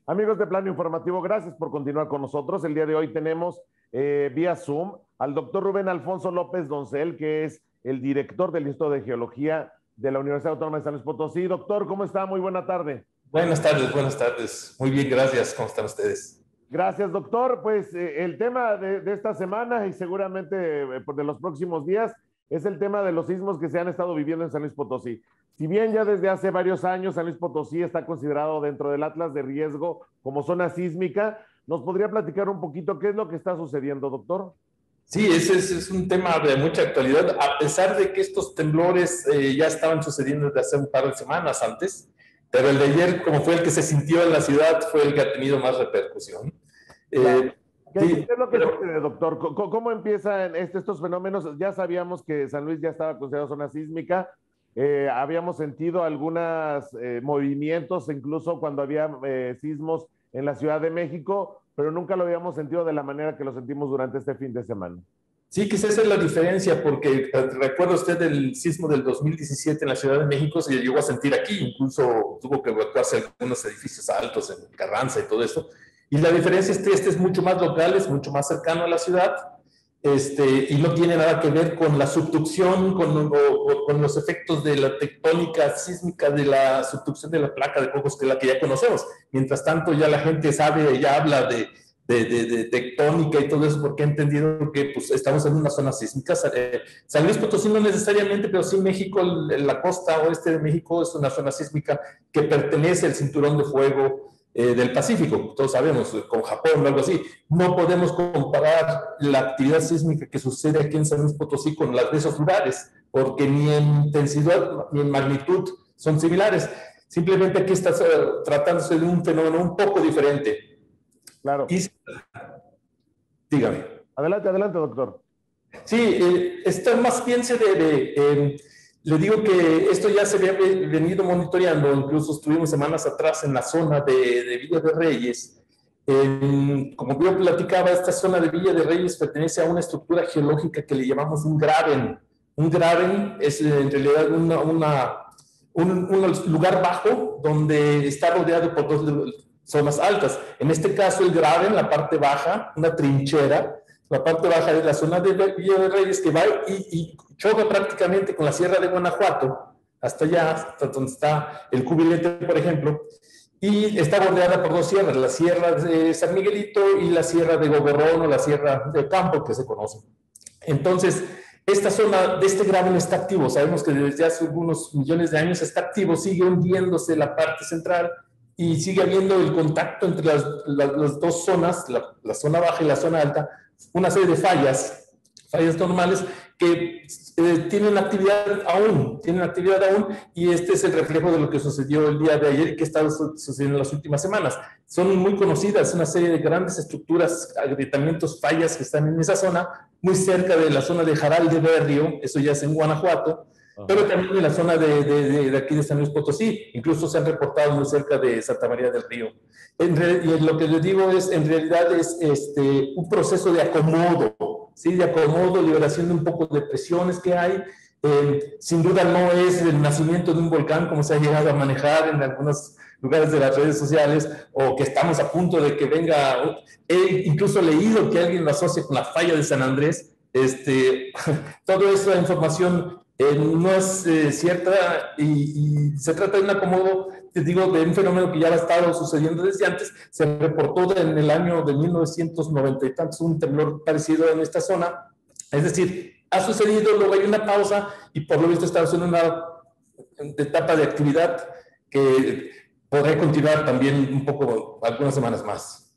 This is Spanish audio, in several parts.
Amigos de Plano Informativo, gracias por continuar con nosotros. El día de hoy tenemos vía Zoom al doctor Rubén Alfonso López Doncel, que es el director del Instituto de Geología de la Universidad Autónoma de San Luis Potosí. Doctor, ¿cómo está? Muy buena tarde. Buenas tardes, buenas tardes. Muy bien, gracias. ¿Cómo están ustedes? Gracias, doctor. Pues el tema de esta semana y seguramente de los próximos días es el tema de los sismos que se han estado viviendo en San Luis Potosí. Si bien ya desde hace varios años San Luis Potosí está considerado dentro del Atlas de riesgo como zona sísmica, ¿nos podría platicar un poquito qué es lo que está sucediendo, doctor? Sí, ese es un tema de mucha actualidad, a pesar de que estos temblores ya estaban sucediendo desde hace un par de semanas antes, pero el de ayer, como fue el que se sintió en la ciudad, fue el que ha tenido más repercusión. Claro. ¿Qué, Sí, qué es lo que pero sucede, doctor? ¿Cómo empiezan estos fenómenos? Ya sabíamos que San Luis ya estaba considerado zona sísmica. Habíamos sentido algunos movimientos, incluso cuando había sismos en la Ciudad de México, pero nunca lo habíamos sentido de la manera que lo sentimos durante este fin de semana. sí, quizás esa es la diferencia, porque recuerda usted el sismo del 2017 en la Ciudad de México, se llegó a sentir aquí, incluso tuvo que evacuarse algunos edificios altos en Carranza y todo eso. Y la diferencia es que este es mucho más local, es mucho más cercano a la ciudad, y no tiene nada que ver con la subducción, con los efectos de la tectónica sísmica, de la subducción de la placa de Cocos, que es la que ya conocemos. Mientras tanto, ya la gente sabe, ya habla de tectónica y todo eso, porque ha entendido que pues, estamos en una zona sísmica. San Luis Potosí no necesariamente, pero sí México, la costa oeste de México es una zona sísmica que pertenece al cinturón de fuego del Pacífico, todos sabemos, con Japón o algo así. No podemos comparar la actividad sísmica que sucede aquí en San Luis Potosí con las de esos lugares, porque ni en intensidad ni en magnitud son similares. Simplemente aquí está tratándose de un fenómeno un poco diferente. Claro. Y dígame. Adelante, adelante, doctor. Sí, esto más bien se debe, le digo que esto ya se había venido monitoreando, incluso estuvimos semanas atrás en la zona de Villa de Reyes. Como yo platicaba, esta zona de Villa de Reyes pertenece a una estructura geológica que le llamamos un graben. Un graben es en realidad un lugar bajo donde está rodeado por dos zonas altas. En este caso, el graben, la parte baja, una trinchera. La parte baja es la zona de Villa de Reyes que va y choca prácticamente con la Sierra de Guanajuato, hasta allá, hasta donde está el Cubilete, por ejemplo, y está bordeada por dos sierras, la Sierra de San Miguelito y la Sierra de Gogorrón o la Sierra de Campo, que se conoce. Entonces, esta zona de este graben está activo, sabemos que desde hace algunos millones de años está activo, sigue hundiéndose la parte central, y sigue habiendo el contacto entre las dos zonas, la zona baja y la zona alta, una serie de fallas normales que tienen actividad aún, y este es el reflejo de lo que sucedió el día de ayer y que ha estado sucediendo en las últimas semanas. Son muy conocidas, una serie de grandes estructuras, agrietamientos, fallas que están en esa zona, muy cerca de la zona de Jaral de Berrio, eso ya es en Guanajuato, pero también en la zona de aquí de San Luis Potosí, incluso se han reportado muy cerca de Santa María del Río. Y lo que les digo es, en realidad es un proceso de acomodo, ¿sí? De acomodo, liberación de un poco de presiones que hay. Sin duda no es el nacimiento de un volcán como se ha llegado a manejar en algunos lugares de las redes sociales, o que estamos a punto de que venga. He incluso leído que alguien lo asocia con la falla de San Andrés. Toda esa información no es cierta, y se trata de un acomodo, te digo, de un fenómeno que ya ha estado sucediendo desde antes. Se reportó en el año de 1990 y tantos un temblor parecido en esta zona. Es decir, ha sucedido, luego hay una pausa y por lo visto estamos en una etapa de actividad que podrá continuar también un poco, algunas semanas más.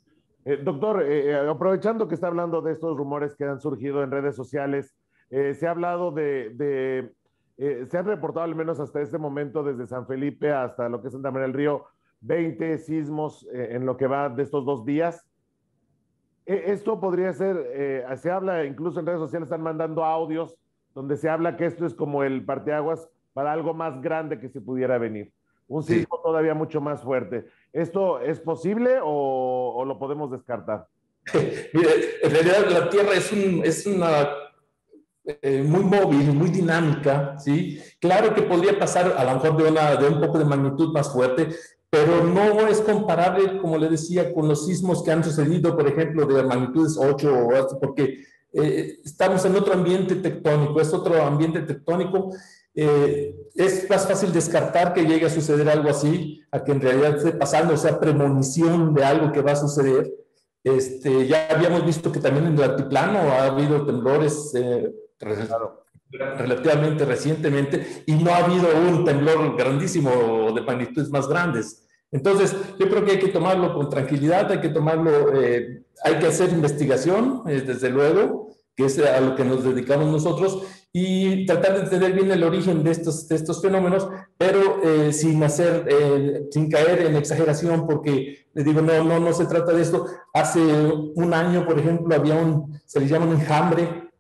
Doctor, aprovechando que está hablando de estos rumores que han surgido en redes sociales, se ha hablado se han reportado al menos hasta este momento, desde San Felipe hasta lo que es Santa María del Río, 20 sismos en lo que va de estos 2 días. Esto podría ser, se habla incluso en redes sociales, están mandando audios donde se habla que esto es como el parteaguas para algo más grande que se pudiera venir. Un sismo Sí. todavía mucho más fuerte. ¿Esto es posible o lo podemos descartar? Mire, en realidad la Tierra es una muy móvil, muy dinámica, ¿sí? Claro que podría pasar a lo mejor de un poco de magnitud más fuerte. pero no es comparable, como le decía, con los sismos que han sucedido, por ejemplo, de magnitudes 8 o así, porque estamos en otro ambiente tectónico, es otro ambiente tectónico. Es más fácil descartar que llegue a suceder algo así, a que en realidad esté pasando, o sea, premonición de algo que va a suceder. Ya habíamos visto que también en el altiplano ha habido temblores Claro. relativamente recientemente y no ha habido un temblor grandísimo de magnitudes más grandes. Entonces, yo creo que hay que tomarlo con tranquilidad, hay que tomarlo, hay que hacer investigación, desde luego, que es a lo que nos dedicamos nosotros, y tratar de entender bien el origen de estos fenómenos, pero sin caer en exageración, porque le digo, no se trata de esto. Hace un año, por ejemplo, se le llama un enjambre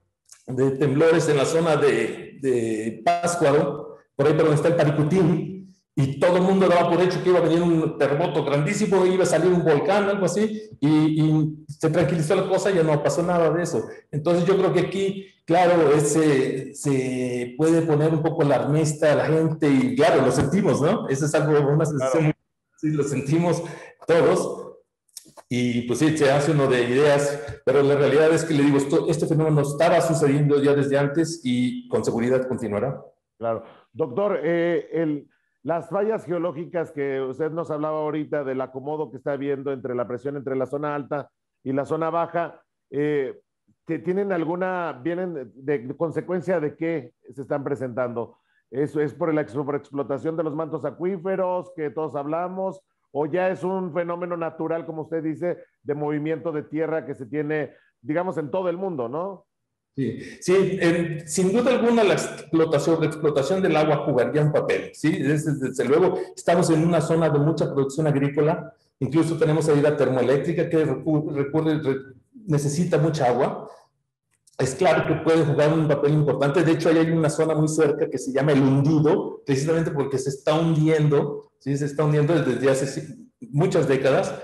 de temblores en la zona de Pátzcuaro, por ahí por donde está el Paricutín, y todo el mundo daba por hecho que iba a venir un terremoto grandísimo, iba a salir un volcán, algo así, y se tranquilizó la cosa y ya no pasó nada de eso. Entonces yo creo que aquí, claro, se puede poner un poco alarmista a la gente, y claro, lo sentimos, ¿no? Eso es algo, una sensación, Claro. sí, lo sentimos todos. Y pues sí, se hace uno de ideas, pero la realidad es que le digo, este fenómeno estaba sucediendo ya desde antes y con seguridad continuará. Claro. Doctor, las fallas geológicas que usted nos hablaba ahorita del acomodo que está habiendo entre la presión entre la zona alta y la zona baja, ¿tienen vienen de consecuencia de qué se están presentando? ¿Eso es por la sobreexplotación de los mantos acuíferos que todos hablamos? ¿O ya es un fenómeno natural, como usted dice, de movimiento de tierra que se tiene, digamos, en todo el mundo, ¿no? Sí, sí, sin duda alguna la explotación del agua jugaría un papel, ¿sí? Desde luego, estamos en una zona de mucha producción agrícola, incluso tenemos ahí la termoeléctrica que necesita mucha agua. Es claro que puede jugar un papel importante. De hecho, ahí hay una zona muy cerca que se llama el hundido, precisamente porque se está hundiendo, ¿sí? Se está hundiendo desde hace muchas décadas.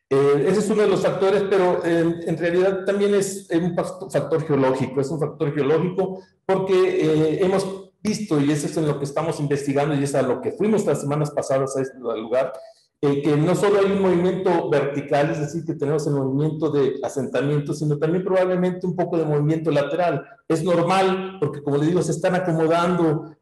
Ese es uno de los factores, pero en realidad también es un factor geológico, es un factor geológico porque hemos visto, y eso es en lo que estamos investigando y es a lo que fuimos las semanas pasadas a este lugar, que no solo hay un movimiento vertical, es decir, que tenemos el movimiento de asentamiento, sino también probablemente un poco de movimiento lateral. Es normal, porque como le digo, se están acomodando.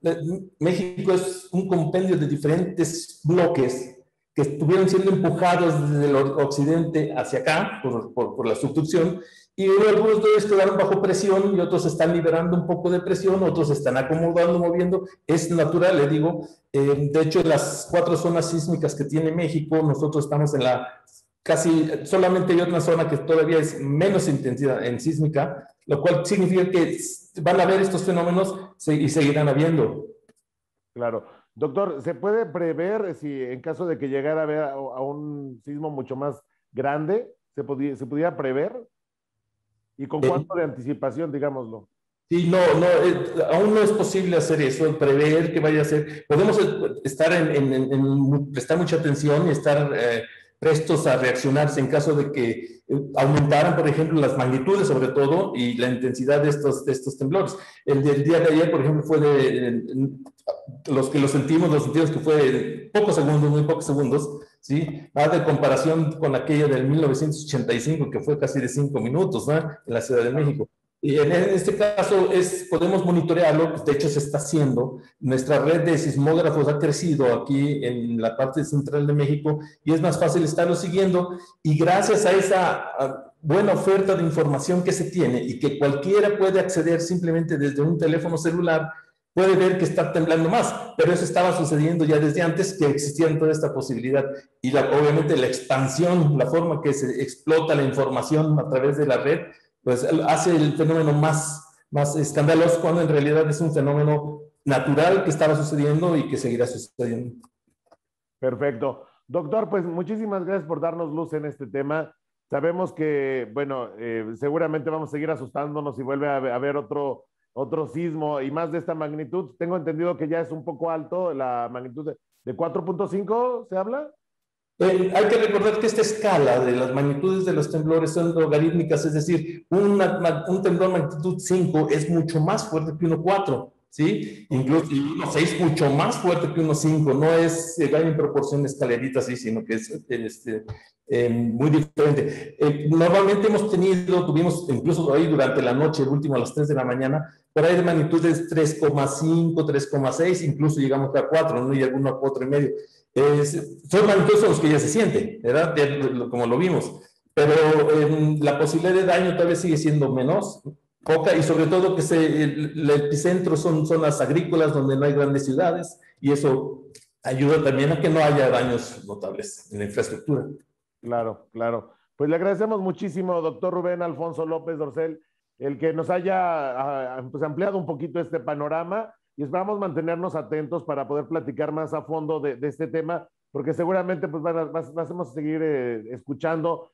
México es un compendio de diferentes bloques que estuvieron siendo empujados desde el occidente hacia acá por la subducción, y algunos de ellos quedaron bajo presión y otros están liberando un poco de presión, otros están acomodando, moviendo. Es natural, le digo. De hecho, en las 4 zonas sísmicas que tiene México, nosotros estamos en solamente hay una zona que todavía es menos intensidad en sísmica, lo cual significa que van a haber estos fenómenos y seguirán habiendo. Claro. Doctor, ¿se puede prever si en caso de que llegara a haber a un sismo mucho más grande, se pudiera prever? ¿Y con cuánto de anticipación, digámoslo? Sí, aún no es posible hacer eso, prever que vaya a ser. Podemos estar prestar mucha atención y estar prestos a reaccionarse en caso de que aumentaran, por ejemplo, las magnitudes sobre todo y la intensidad de estos temblores. El del día de ayer, por ejemplo, fue los que lo sentimos que fue de pocos segundos, muy pocos segundos, ¿sí? Nada de comparación con aquella del 1985, que fue casi de 5 minutos, ¿no? En la Ciudad de México. Y en este caso podemos monitorearlo, de hecho se está haciendo. Nuestra red de sismógrafos ha crecido aquí en la parte central de México y es más fácil estarlo siguiendo. Y gracias a esa buena oferta de información que se tiene y que cualquiera puede acceder simplemente desde un teléfono celular, puede ver que está temblando más, pero eso estaba sucediendo ya desde antes que existía toda esta posibilidad. Y obviamente la expansión, la forma que se explota la información a través de la red, pues hace el fenómeno más escandaloso, cuando en realidad es un fenómeno natural que estaba sucediendo y que seguirá sucediendo. Perfecto. Doctor, pues muchísimas gracias por darnos luz en este tema. Sabemos que, bueno, seguramente vamos a seguir asustándonos si vuelve a haber otro sismo y más de esta magnitud. Tengo entendido que ya es un poco alto la magnitud de 4.5, ¿se habla? Hay que recordar que esta escala de las magnitudes de los temblores son logarítmicas, es decir, un temblor magnitud 5 es mucho más fuerte que 1.4, ¿sí? Incluso y uno 6 mucho más fuerte que uno 5, no es llegar en proporción escalerita así, sino que es muy diferente. Normalmente tuvimos incluso hoy durante la noche, el último a las 3 de la mañana, por ahí de magnitudes 3,5, 3,6, incluso llegamos a 4, ¿no? Y alguno a 4,5. Son magnitudes los que ya se sienten, ¿verdad? Como lo vimos. Pero la posibilidad de daño tal vez sigue siendo menos, poca, y sobre todo que el epicentro son zonas agrícolas donde no hay grandes ciudades, y eso ayuda también a que no haya daños notables en la infraestructura. Claro, claro. Pues le agradecemos muchísimo, doctor Rubén Alfonso López Dorsel, el que nos haya pues, ampliado un poquito este panorama y esperamos mantenernos atentos para poder platicar más a fondo de este tema, porque seguramente pues vamos a seguir escuchando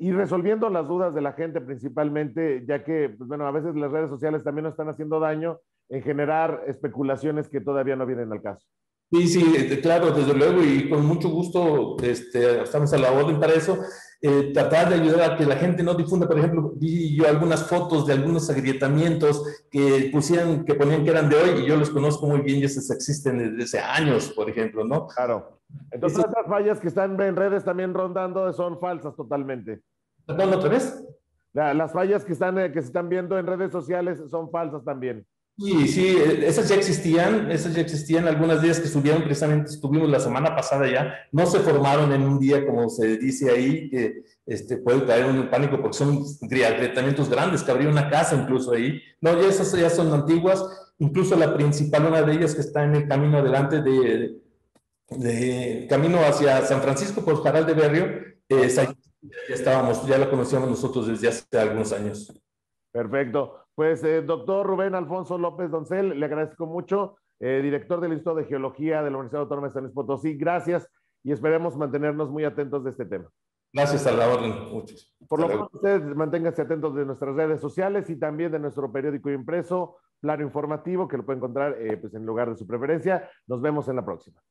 y resolviendo las dudas de la gente principalmente, ya que, pues bueno, a veces las redes sociales también nos están haciendo daño en generar especulaciones que todavía no vienen al caso. Sí, sí, claro, desde luego, y con mucho gusto estamos a la orden para eso. Tratar de ayudar a que la gente no difunda. Por ejemplo, vi yo algunas fotos de algunos agrietamientos que ponían que eran de hoy, y yo los conozco muy bien, y esos existen desde hace años, por ejemplo, ¿no? Claro. Entonces, las fallas que están en redes también rondando son falsas totalmente. ¿Perdón, otra vez? Las fallas que se están viendo en redes sociales son falsas también. Sí, sí, esas ya existían, algunas de ellas que subieron precisamente, estuvimos la semana pasada ya, no se formaron en un día como se dice ahí, que puede caer un pánico porque son agrietamientos grandes, que habría una casa incluso ahí. No, ya esas ya son antiguas, incluso la principal, una de ellas que está en el camino adelante de camino hacia San Francisco por Jaral de Berrio, ya la conocíamos nosotros desde hace algunos años. Perfecto. Pues, doctor Rubén Alfonso López Doncel, le agradezco mucho, director del Instituto de Geología de la Universidad Autónoma de San Luis Potosí. Gracias y esperemos mantenernos muy atentos de este tema. Gracias, a la orden. Muchos. Por lo pronto, ustedes manténganse atentos de nuestras redes sociales y también de nuestro periódico impreso, Plano Informativo, que lo pueden encontrar pues, en lugar de su preferencia. Nos vemos en la próxima.